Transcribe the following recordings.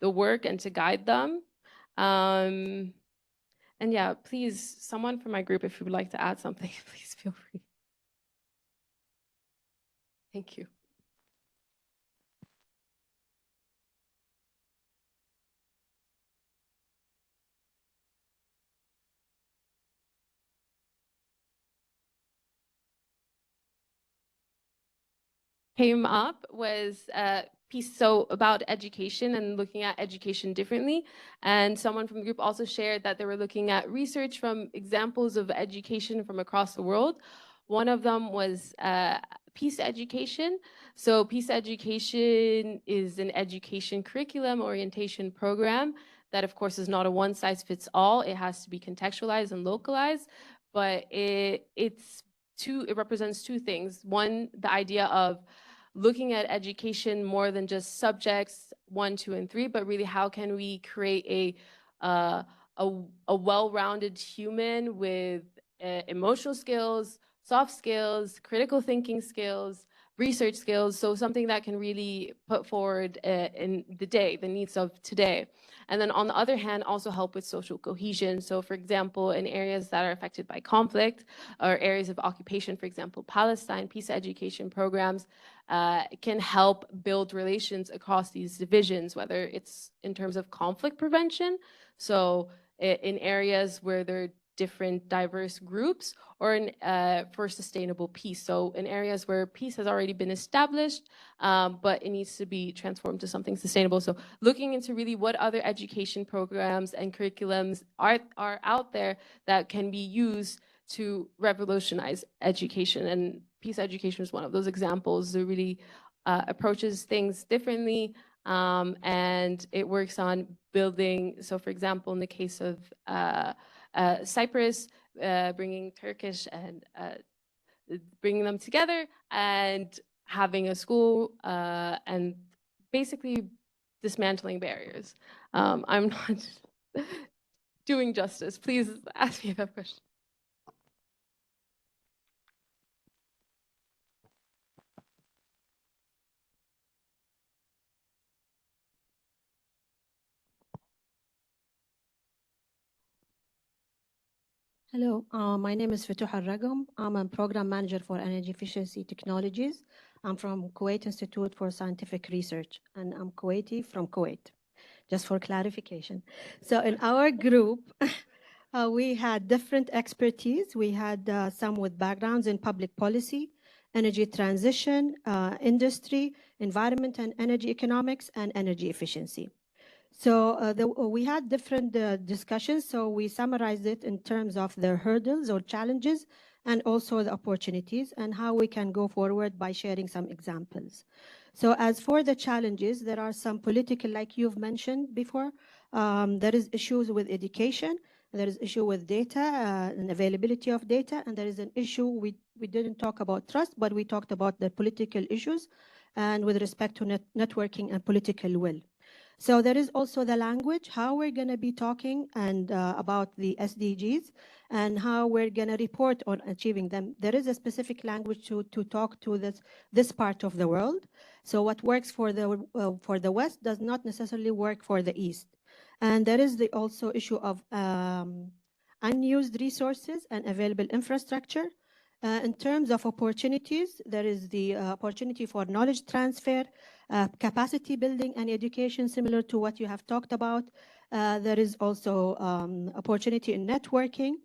the work and to guide them. And yeah, please, someone from my group, if you would like to add something, please feel free. Thank you. Came up was a piece about education and looking at education differently. And someone from the group also shared that they were looking at research from examples of education from across the world. One of them was peace education. So peace education is an education curriculum orientation program that, of course, is not a one-size-fits-all. It has to be contextualized and localized, but it represents two things. One, the idea of looking at education more than just subjects 1, 2, and 3, but really how can we create a well-rounded human with emotional skills, soft skills, critical thinking skills, research skills, so something that can really put forward in the needs of today. And then on the other hand, also help with social cohesion. So for example, in areas that are affected by conflict or areas of occupation, for example, Palestine, peace education programs can help build relations across these divisions, whether it's in terms of conflict prevention, so in areas where there are different diverse groups, or in, for sustainable peace. So in areas where peace has already been established, but it needs to be transformed to something sustainable. So looking into really what other education programs and curriculums are out there that can be used to revolutionize education. And peace education is one of those examples. It really approaches things differently, and it works on building. So for example, in the case of Cyprus, bringing Turkish and bringing them together and having a school and basically dismantling barriers. I'm not doing justice. Please ask me if you have questions. Hello, my name is Fatouh Al-Ragam. I'm a program manager for energy efficiency technologies. I'm from Kuwait Institute for Scientific Research, and I'm Kuwaiti from Kuwait, just for clarification. So in our group, we had different expertise. We had some with backgrounds in public policy, energy transition, industry, environment and energy economics, and energy efficiency. So we had different discussions, so we summarized it in terms of the hurdles or challenges and also the opportunities and how we can go forward by sharing some examples. So as for the challenges, there are some political, like you've mentioned before, there is issues with education, there is issue with data and availability of data, and there is an issue, we didn't talk about trust, but we talked about the political issues and with respect to networking and political will. So there is also the language, how we're going to be talking and about the SDGs and how we're going to report on achieving them. There is a specific language to talk to this part of the world. So what works for the West does not necessarily work for the East. And there is the also issue of unused resources and available infrastructure. In terms of opportunities, there is the opportunity for knowledge transfer, capacity building and education, similar to what you have talked about. There is also opportunity in networking,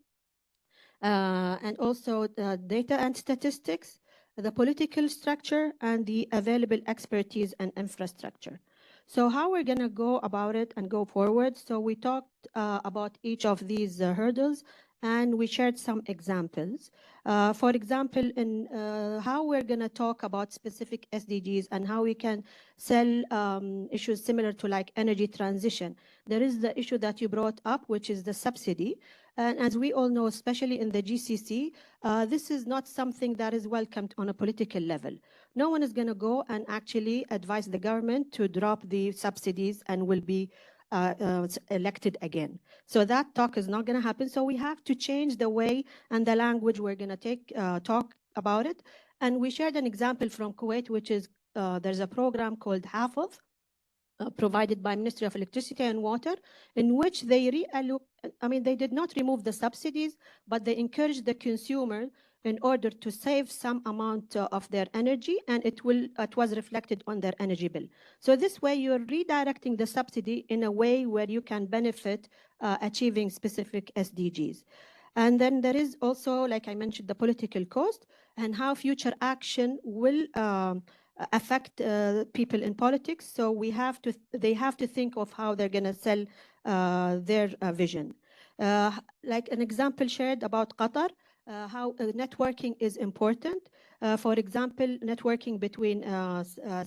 and also data and statistics, the political structure, and the available expertise and infrastructure. So how we're going to go about it and go forward. So we talked about each of these hurdles, and we shared some examples. For example, in how we're going to talk about specific SDGs and how we can sell issues similar to like energy transition. There is the issue that you brought up, which is the subsidy. And as we all know, especially in the GCC, this is not something that is welcomed on a political level. No one is going to go and actually advise the government to drop the subsidies and will be elected again. So that talk is not going to happen. So we have to change the way and the language we're going to talk about it. And we shared an example from Kuwait, which is there's a program called Hafez, provided by Ministry of Electricity and Water, in which they they did not remove the subsidies, but they encouraged the consumer in order to save some amount of their energy, and it was reflected on their energy bill. So this way, you're redirecting the subsidy in a way where you can benefit achieving specific SDGs. And then there is also, like I mentioned, the political cost and how future action will affect people in politics. So they have to think of how they're going to sell their vision. Like an example shared about Qatar, how networking is important. For example, networking between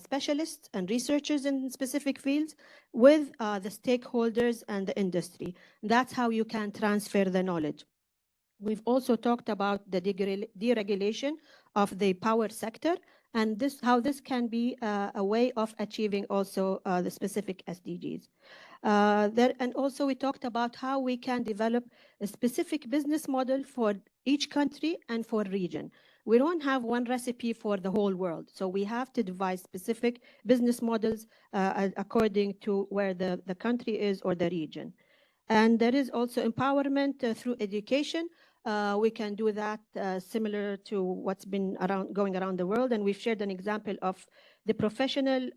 specialists and researchers in specific fields with the stakeholders and the industry. That's how you can transfer the knowledge. We've also talked about the deregulation of the power sector, and how this can be a way of achieving also the specific SDGs. And also we talked about how we can develop a specific business model for each country and for region. We don't have one recipe for the whole world, so we have to devise specific business models according to where the country is or the region. And there is also empowerment through education. We can do that similar to what's been going around the world. And we've shared an example of the professional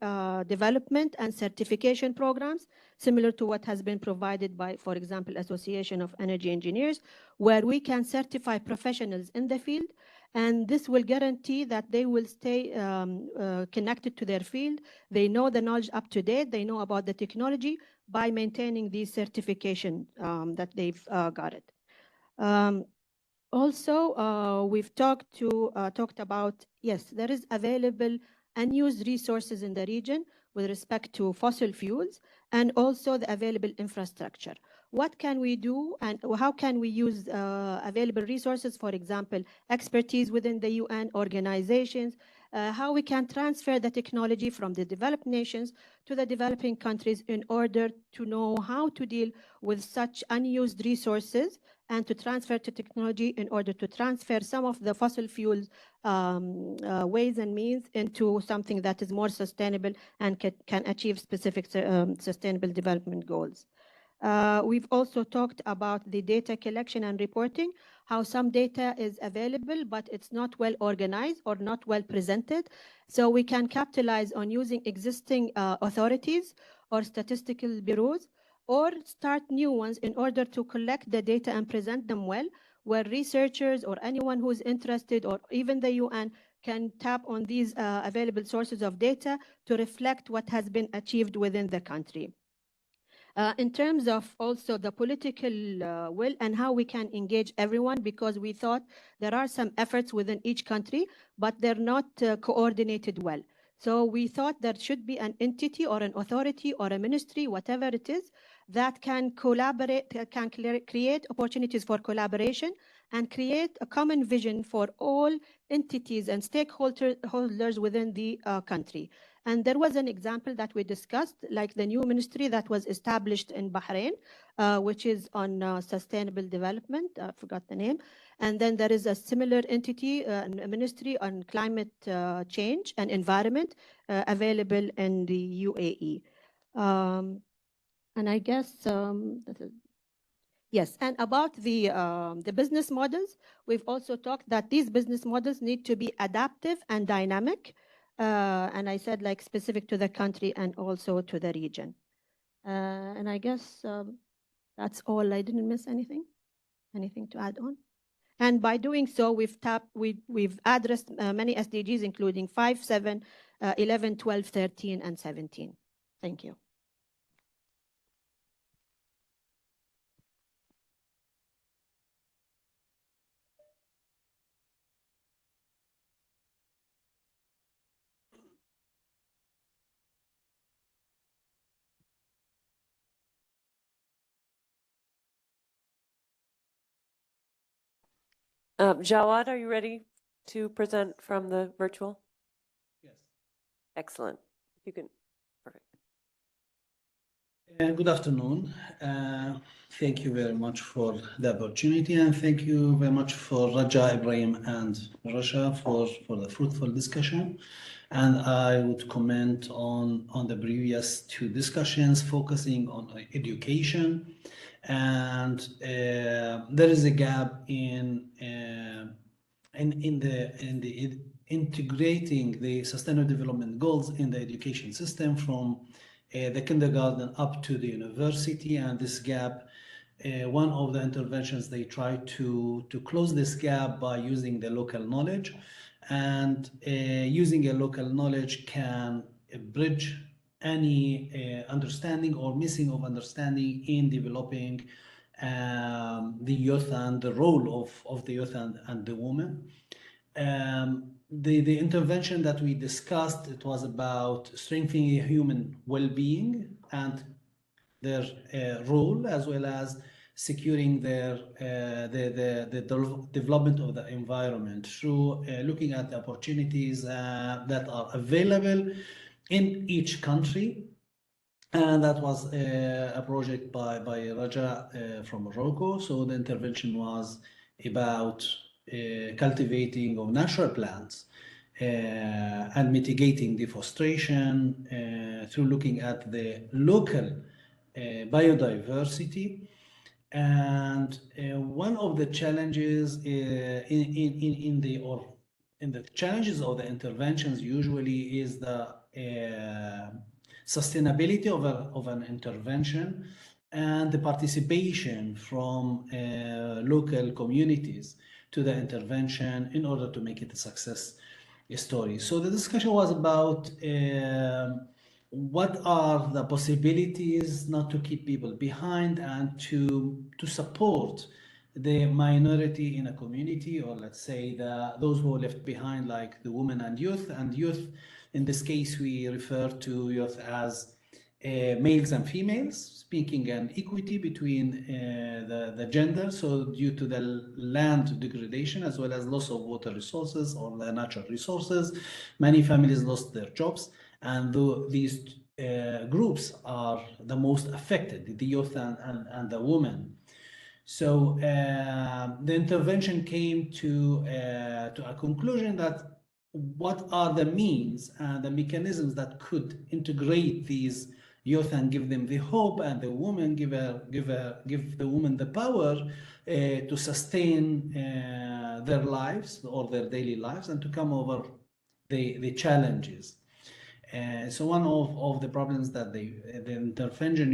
development and certification programs, similar to what has been provided by, for example, Association of Energy Engineers, where we can certify professionals in the field. And this will guarantee that they will stay connected to their field. They know the knowledge up to date. They know about the technology by maintaining these certification that they've got it. Also, we've talked about, yes, there is available unused resources in the region with respect to fossil fuels and also the available infrastructure. What can we do and how can we use available resources, for example, expertise within the UN organizations, how we can transfer the technology from the developed nations to the developing countries in order to know how to deal with such unused resources and to transfer to technology in order to transfer some of the fossil fuels ways and means into something that is more sustainable and can achieve specific sustainable development goals. We've also talked about the data collection and reporting, how some data is available, but it's not well organized or not well presented. So we can capitalize on using existing authorities or statistical bureaus, or start new ones in order to collect the data and present them well, where researchers or anyone who's interested or even the UN can tap on these available sources of data to reflect what has been achieved within the country. In terms of also the political will and how we can engage everyone, because we thought there are some efforts within each country, but they're not coordinated well. So we thought there should be an entity or an authority or a ministry, whatever it is, that can collaborate, can create opportunities for collaboration and create a common vision for all entities and stakeholders within the country. And there was an example that we discussed, like the new ministry that was established in Bahrain, which is on sustainable development. I forgot the name. And then there is a similar entity, a ministry on climate change and environment available in the UAE. And I guess, yes, and about the business models, we've also talked that these business models need to be adaptive and dynamic. And I said like specific to the country and also to the region. And I guess that's all. I didn't miss anything. Anything to add on? And by doing so, we've addressed many SDGs, including 5, 7, 11, 12, 13, and 17. Thank you. Jawad, are you ready to present from the virtual? Yes. Excellent. You can, perfect. Good afternoon. Thank you very much for the opportunity, and thank you very much for Raja, Ibrahim, and Rasha for the fruitful discussion. And I would comment on the previous two discussions, focusing on education. And there is a gap in integrating the Sustainable Development Goals in the education system from the kindergarten up to the university. And this gap, one of the interventions, they try to close this gap by using the local knowledge. And using a local knowledge can bridge any understanding or missing of understanding in developing the youth and the role of the youth and the woman. The intervention that we discussed, it was about strengthening human well-being and their role, as well as securing their the development of the environment through looking at the opportunities that are available in each country. And that was a project by Raja from Morocco. So the intervention was about cultivating of natural plants and mitigating deforestation through looking at the local biodiversity. And one of the challenges in the challenges of the interventions usually is the sustainability of an intervention and the participation from local communities to the intervention in order to make it a success story. So the discussion was about what are the possibilities not to keep people behind and to support the minority in a community, or let's say those who are left behind, like the women and youth. And youth, in this case, we refer to youth as males and females, speaking an equity between the gender. So due to the land degradation as well as loss of water resources or the natural resources, many families lost their jobs. And these groups are the most affected, the youth and the women. So the intervention came to a conclusion that what are the means and the mechanisms that could integrate these youth and give them the hope, and the woman give the woman the power to sustain their lives or their daily lives and to come over the challenges. So one of the problems that the intervention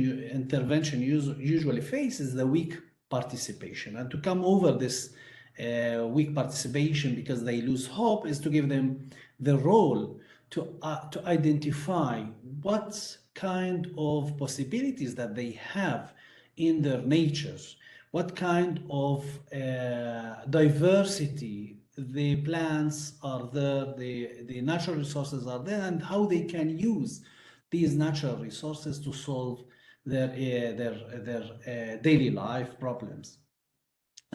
usually faces the weak participation, and to come over this weak participation because they lose hope is to give them the role to identify what kind of possibilities that they have in their natures, what kind of diversity the plants are there, the natural resources are there, and how they can use these natural resources to solve their daily life problems.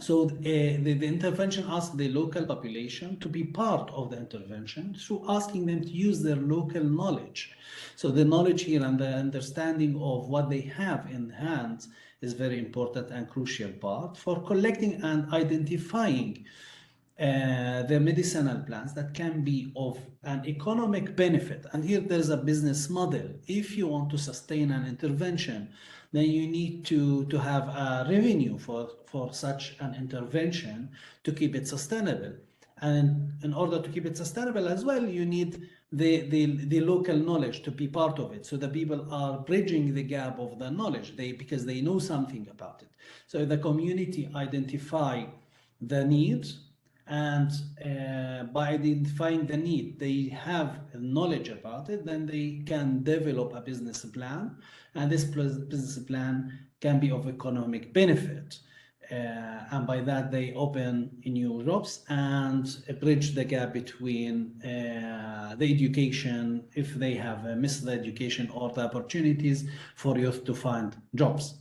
So the intervention asked the local population to be part of the intervention through asking them to use their local knowledge. So the knowledge here and the understanding of what they have in hand is very important and crucial part for collecting and identifying the medicinal plants that can be of an economic benefit. And here there's a business model. If you want to sustain an intervention, then you need to have a revenue for such an intervention to keep it sustainable. And in order to keep it sustainable as well, you need the local knowledge to be part of it. So the people are bridging the gap of the knowledge because they know something about it. So the community identify the needs, and by identifying the need, they have knowledge about it, then they can develop a business plan, and this business plan can be of economic benefit. And by that, they open new jobs and bridge the gap between the education, if they have missed the education, or the opportunities for youth to find jobs.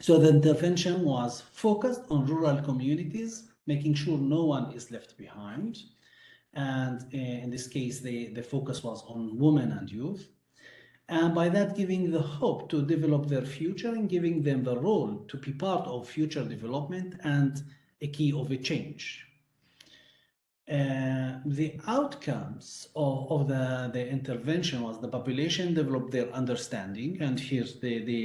So the intervention was focused on rural communities, making sure no one is left behind. And in this case, the focus was on women and youth. And by that, giving the hope to develop their future and giving them the role to be part of future development and a key of a change. the outcomes of the intervention was the population developed their understanding, and here's the